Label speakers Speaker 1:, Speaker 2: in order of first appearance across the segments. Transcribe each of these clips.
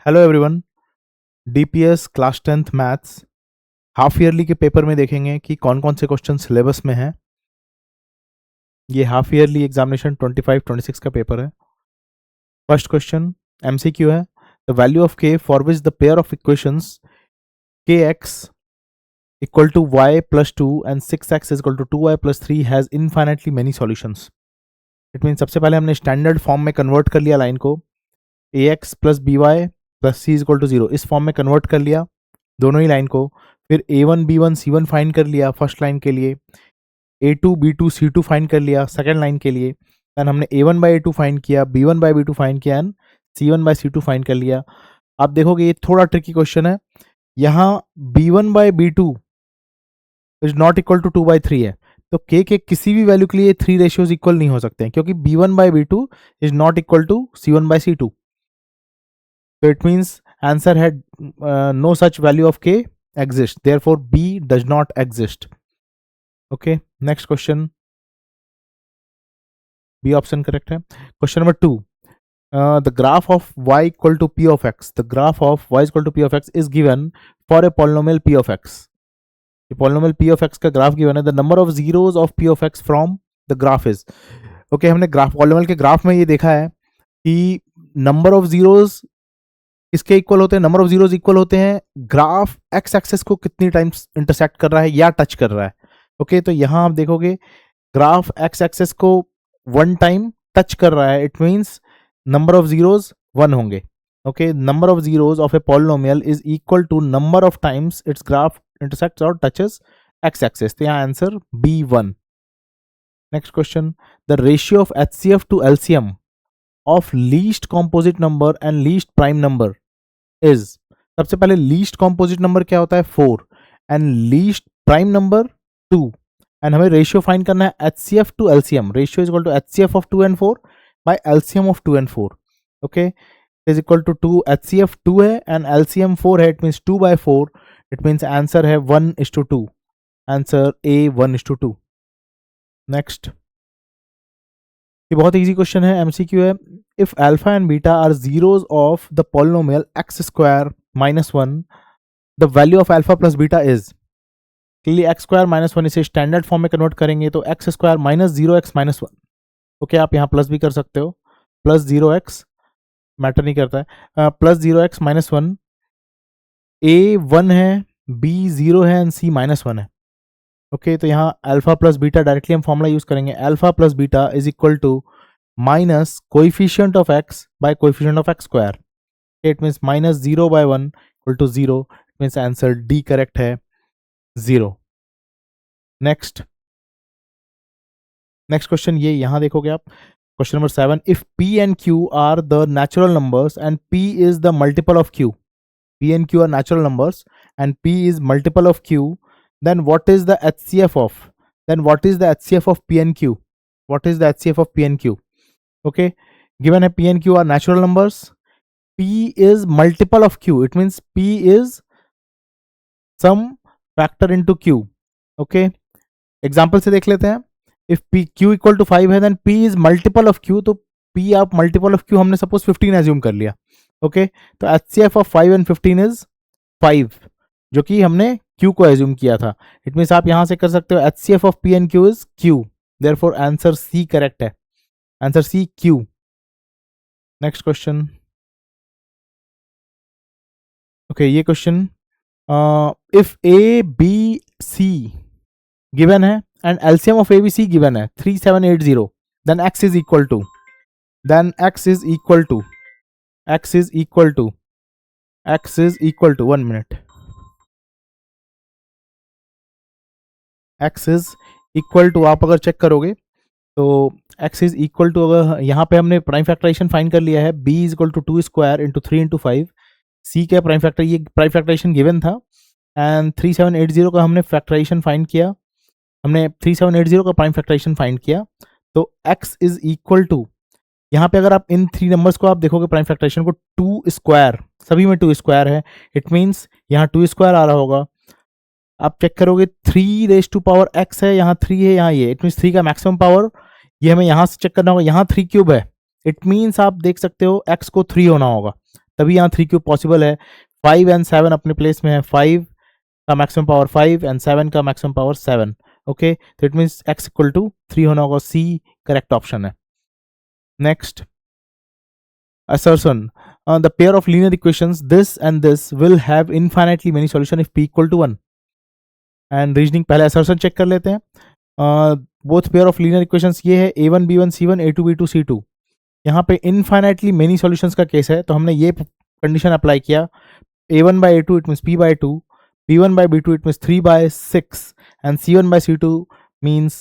Speaker 1: Hello everyone. DPS class 10th maths half yearly के paper में देखेंगे कि कौन कौन से क्वेश्चन सिलेबस में हैं। ये हाफ ईयरली एग्जामिनेशन 25-26 का पेपर है। फर्स्ट क्वेश्चन एमसीक्यू है। The value of k for which the pair of equations k x equal to y plus 2 and 6x is equal to 2y plus 3 has infinitely many solutions. It mean सबसे पहले हमने standard form में convert कर लिया line को, ax plus by plus c equal to 0 इस form में convert कर लिया दोनों ही लाइन को। फिर a1 b1 c1 फाइंड कर लिया फर्स्ट लाइन के लिए, a2 b2 c2 फाइंड कर लिया सेकेंड लाइन के लिए। देन हमने a1 बाई a2 फाइंड किया, b1 बाई b2 फाइंड किया and c1 by c2 find कर लिया। आप देखोगे ये थोड़ा ट्रिकी क्वेश्चन है। यहाँ b1 by b2 is not equal to 2/3 है, तो k के किसी भी वैल्यू के लिए 3 रेशियोज इक्वल नहीं हो सकते हैं क्योंकि b1 by b2 is not equal to c1 by c2। So it means answer had no such value of k exists. Therefore, B does not exist. Okay. Next question. B option correct है. Question number 2. The graph of y equal to p of x. The graph of y equal to p of x is given for a polynomial p of x. The polynomial p of x का graph given है. The number of zeros of p of x from the graph is. Okay, हमने graph polynomial के graph में ये देखा है कि number of zeros इसके इक्वल होते हैं, नंबर ऑफ जीरोस इक्वल होते हैं ग्राफ एक्स एक्सेस को कितनी टाइम्स इंटरसेक्ट कर रहा है या टच कर रहा है। ओके, तो यहां आप देखोगे ग्राफ एक्स एक्सेस को 1 टाइम टच कर रहा है, it means number of zeros 1 होंगे। Okay, number of zeros of a polynomial is equal to number of times its graph intersects और टचेस एक्स एक्सेस। तो यहाँ answer B1। Next question, the ratio of HCF to LCM of least composite number and least prime number is. सबसे पहले least composite number क्या होता है 4 and least prime number 2 and हमें ratio find करना है HCF to LCM। Ratio is equal to HCF of 2 and 4 by LCM of 2 and 4। Okay, is equal to 2 HCF 2 है and LCM 4 है, it means 2/4। It means answer है 1:2। Answer A 1:2। Next, ये बहुत easy question है, MCQ है। If alpha and beta are zeros of the polynomial x square minus 1, the value of alpha plus beta is. के लिए x square minus 1 इसे standard form में convert करेंगे तो x square minus 0x minus 1। Okay, आप यहाँ plus भी कर सकते हो, प्लस 0x मैटर नहीं करता है, प्लस 0x माइनस 1। a 1 है, b 0 है एंड c माइनस 1 है। ओके, तो यहाँ अल्फा प्लस बीटा डायरेक्टली हम फॉर्मूला यूज करेंगे। Alpha plus beta is equal to minus coefficient of x by coefficient of x square. It means minus 0/1 equal to 0। It means answer D correct है 0। Next question, ये यहां देखोगे आप, question number 7। If p and q are the natural numbers and p is the multiple of q, p and q are natural numbers and p is multiple of q, then what is the HCF of? Then what is the HCF of P and Q? What is the HCF of P and Q? Okay, given a P and Q are natural numbers, P is multiple of Q. It means P is some factor into Q. Okay, example से देख लेते हैं। If P Q equal to 5 है, then P is multiple of Q. तो P आप multiple of Q हमने suppose 15 assume कर लिया। Okay, तो HCF of 5 and 15 is 5, जो कि हमने Q को एज्यूम किया था। इट मींस आप यहां से कर सकते हो HCF of P and Q is Q, therefore answer C correct है। Answer C Q। Next question, okay, ये question, if A B C given है and LCM of ABC given है 3780, then x is equal to, one minute, x is equal to, आप अगर check करोगे तो x is equal to, अगर यहाँ पे हमने प्राइम फैक्टराइजेशन फाइंड कर लिया है, b is equal to 2 square into 3 into 5। c का प्राइम फैक्टर, ये प्राइम फैक्टराइजेशन गिवन था एंड 3780 का हमने फैक्टराइजेशन फाइंड किया, हमने 3780 का प्राइम फैक्टराइजेशन फाइंड किया। तो x इज इक्वल टू, यहाँ पे अगर आप इन 3 नंबर्स को आप देखोगे प्राइम फैक्टराइजेशन को, 2 स्क्वायर, सभी में 2 स्क्वायर है, इट मीन्स यहाँ 2 स्क्वायर आ रहा होगा। आप चेक करोगे 3 रेज टू पावर x है, यहाँ 3 है, यहाँ ये, इट मीन्स 3 का मैक्सिमम पावर, ये हमें यहाँ से चेक करना होगा, यहाँ 3 क्यूब है, इट मीन्स आप देख सकते हो x को 3 होना होगा। तभी यहाँ 3 क्यूब पॉसिबल है। 5 एंड 7 अपने प्लेस में है, 5 का मैक्सिमम पावर 5 एंड 7 का मैक्सिमम पावर 7। ओके, तो it means x equal to 3 होना होगा, सी करेक्ट ऑप्शन है। Next assertion, the pair of linear equations this and this will have infinitely many solution if p equal to 1। And reasoning पहले assertion check कर लेते हैं। Both pair of linear equations ये है a1 b1 c1 a2 b2 c2। यहाँ पे infinitely many solutions का case है, तो हमने ये कंडीशन अप्लाई किया, a1 by a2 it means p by 2, b1 by b2 it means 3 by 6 and c1 by c2 means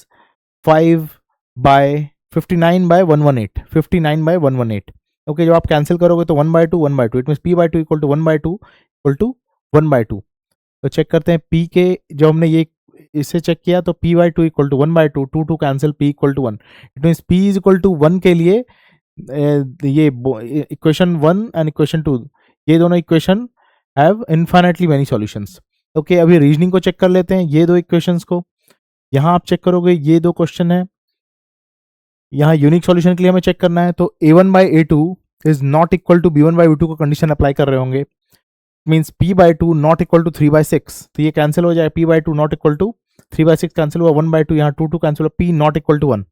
Speaker 1: 5 by 59 by 118, 59 by 118। Okay, जब आप कैंसिल करोगे तो 1 by 2 1 by 2 it mean p by 2 equal to 1 by 2 equal to 1 by 2। तो check करते हैं p के, जो हमने ये इसे चेक किया तो p by 2 equal to 1 by 2, 2 cancel, p equal to 1। It mean p is equal to 1 के लिए ये इक्वेशन 1 एंड इक्वेशन 2, ये दोनों equation have infinitely many solutions. Okay, अभी रीजनिंग को चेक कर लेते हैं, ये दो इक्वेशंस को। यहाँ आप चेक करोगे, ये दो क्वेश्चन है, यहाँ यूनिक सॉल्यूशन के लिए हमें चेक करना है, तो a1 by a2 is not equal to b1 by b2 को कंडीशन अप्लाई कर रहे होंगे, means p by 2 not equal to 3 by 6, तो ये कैंसिल हो जाए, p by 2 not equal to 3 by 6 cancel हुआ, 1 by 2 यहाँ 2 कैंसिल हुआ, p not equal to 1।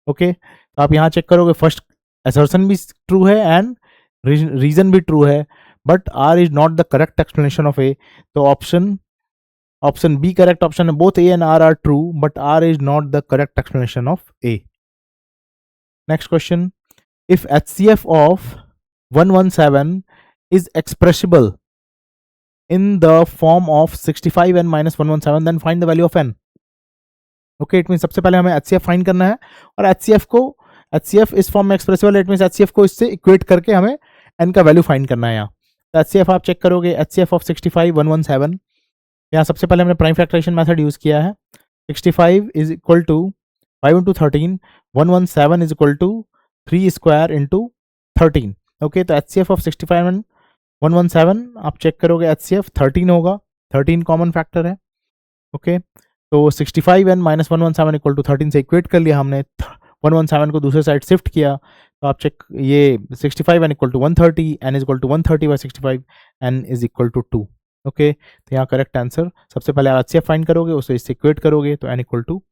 Speaker 1: Okay, तो आप यहाँ चेक करोगे, फर्स्ट असर्शन भी ट्रू है एंड रीजन भी ट्रू है, but r is not the correct explanation of a, तो ऑप्शन बी करेक्ट ऑप्शन है। Both a and r are true, but r is not the correct explanation of a। Next question, if HCF of 117 is expressible in the form of 65n minus 117, then find the value of n। Okay, it means सबसे पहले हमें HCF find करना है, और HCF इस form में expressible है, it means HCF को इससे इक्वेट करके हमें n का वैल्यू फाइंड करना है। यहाँ तो HCF आप चेक करोगे, HCF ऑफ 65 117, यहाँ सबसे पहले हमने प्राइम फैक्टराइजेशन मेथड यूज किया है। 65 is equal to 5 into 13, 117 is equal to 3 square into 13। Okay, तो HCF ऑफ 65 एंड 117 आप चेक करोगे, HCF 13 होगा, 13 कॉमन फैक्टर है। ओके, तो 65 एंड माइनस 117 इक्वल टू 13 से इक्वेट कर लिया हमने, 117 को दूसरे साइड शिफ्ट किया, तो आप चेक, ये 65 n equal to 130, n is equal to 130 by 65, n is equal to 2। Okay, तो यहाँ करेक्ट आंसर, सबसे पहले आप HCF फाइंड करोगे, उसे इससे इक्वेट करोगे तो n इक्वल टू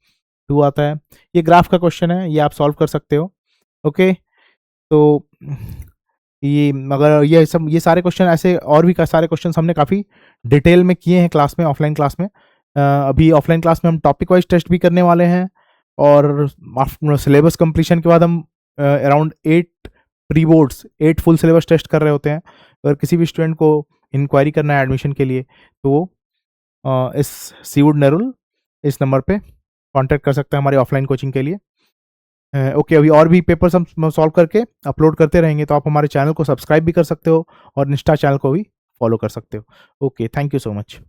Speaker 1: 2 आता है। ये ग्राफ का क्वेश्चन है, ये आप सॉल्व कर सकते हो। ओके, तो ये अगर ये सारे क्वेश्चन ऐसे और भी सारे क्वेश्चन हमने काफ़ी डिटेल में किए हैं क्लास में, ऑफलाइन क्लास में। अभी ऑफलाइन क्लास में हम टॉपिक वाइज टेस्ट भी करने वाले हैं, और सिलेबस कंप्लीशन के बाद हम around 8 pre boards, 8 full syllabus test कर रहे होते हैं। अगर किसी भी स्टूडेंट को इंक्वायरी करना है एडमिशन के लिए, तो वो इस सीवुड नेरुल इस नंबर पे कांटेक्ट कर सकते हैं हमारी ऑफलाइन कोचिंग के लिए। ओके, अभी और भी पेपर्स हम सॉल्व करके अपलोड करते रहेंगे, तो आप हमारे चैनल को सब्सक्राइब भी कर सकते हो और इंस्टा चैनल को भी फॉलो कर सकते हो। Okay, thank you so much.